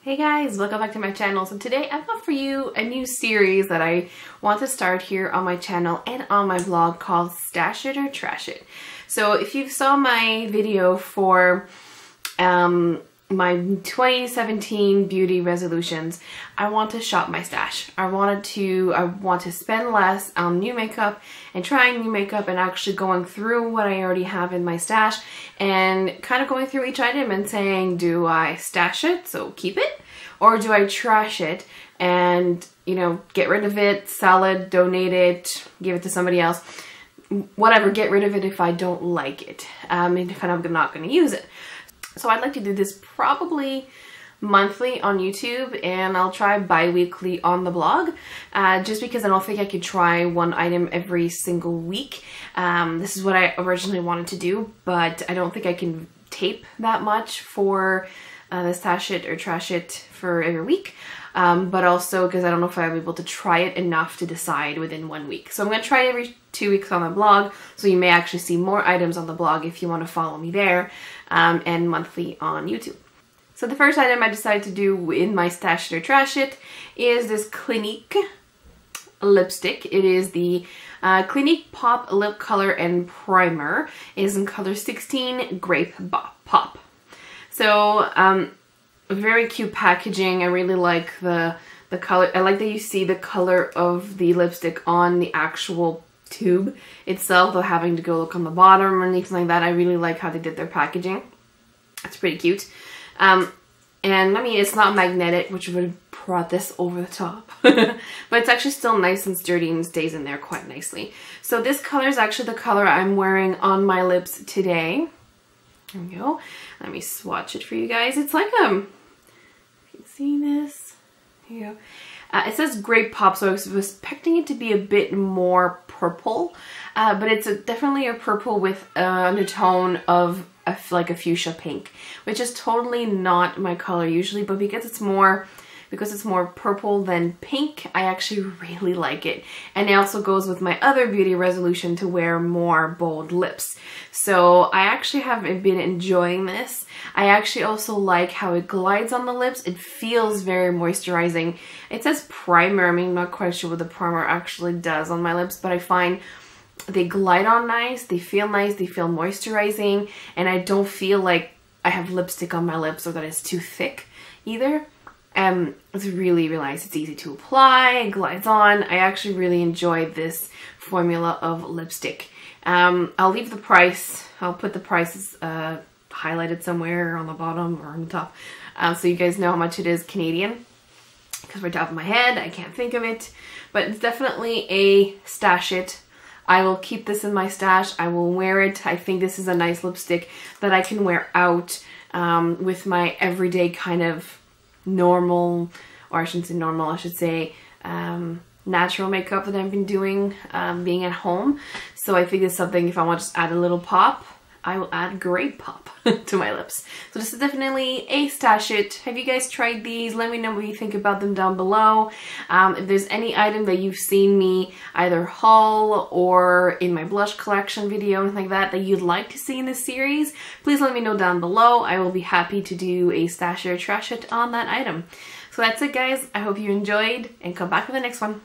Hey guys, welcome back to my channel. So today I've got for you a new series that I want to start here on my channel and on my vlog called Stash It or Trash It. So if you saw my video for my 2017 beauty resolutions, I want to shop my stash. I want to spend less on new makeup and trying new makeup and actually going through what I already have in my stash and kind of going through each item and saying, do I stash it, so keep it, or do I trash it and, you know, get rid of it, sell it, donate it, give it to somebody else, whatever, get rid of it if I don't like it, and if I'm not going to use it. So I'd like to do this probably monthly on YouTube, and I'll try bi-weekly on the blog, just because I don't think I could try one item every single week. This is what I originally wanted to do, but I don't think I can tape that much for the Stash It or Trash It for every week, but also because I don't know if I'll be able to try it enough to decide within 1 week. So I'm going to try every 2 weeks on the blog, so you may actually see more items on the blog if you want to follow me there, and monthly on YouTube. So the first item I decided to do in my Stash It or Trash It is this Clinique lipstick. It is the Clinique Pop Lip Color and Primer. It is in color 16 Grape Pop. So very cute packaging. I really like the color. I like that you see the color of the lipstick on the actual tube itself, though having to go look on the bottom or anything like that. I really like how they did their packaging. It's pretty cute. And I mean, it's not magnetic, which would have brought this over the top. But it's actually still nice and sturdy and stays in there quite nicely. So this color is actually the color I'm wearing on my lips today. There we go. Let me swatch it for you guys. It's like you can see this. Here you go. It says Grape Pop, so I was expecting it to be a bit more purple, but it's definitely a purple with an undertone of like a fuchsia pink, which is totally not my color usually, but because it's more purple than pink, I actually really like it. And it also goes with my other beauty resolution to wear more bold lips. So I actually have been enjoying this. I actually also like how it glides on the lips. It feels very moisturizing. It says primer. I mean, I'm not quite sure what the primer actually does on my lips, but I find they glide on nice, they feel moisturizing, and I don't feel like I have lipstick on my lips or that it's too thick either. It's really, really nice. It's easy to apply, it glides on. I actually really enjoy this formula of lipstick. I'll leave the price, I'll put the prices highlighted somewhere on the bottom or on the top, so you guys know how much it is Canadian, because right top of my head I can't think of it, but it's definitely a stash it. I will keep this in my stash. I will wear it. I think this is a nice lipstick that I can wear out with my everyday kind of normal, or I shouldn't say normal, I should say natural makeup that I've been doing being at home. So I think it's something, if I want to just add a little pop, I will add Grape Pop to my lips. So this is definitely a stash it. Have you guys tried these? Let me know what you think about them down below. If there's any item that you've seen me either haul or in my blush collection video, anything like that you'd like to see in this series, please let me know down below. I will be happy to do a stash it or trash it on that item. So that's it guys. I hope you enjoyed, and come back for the next one.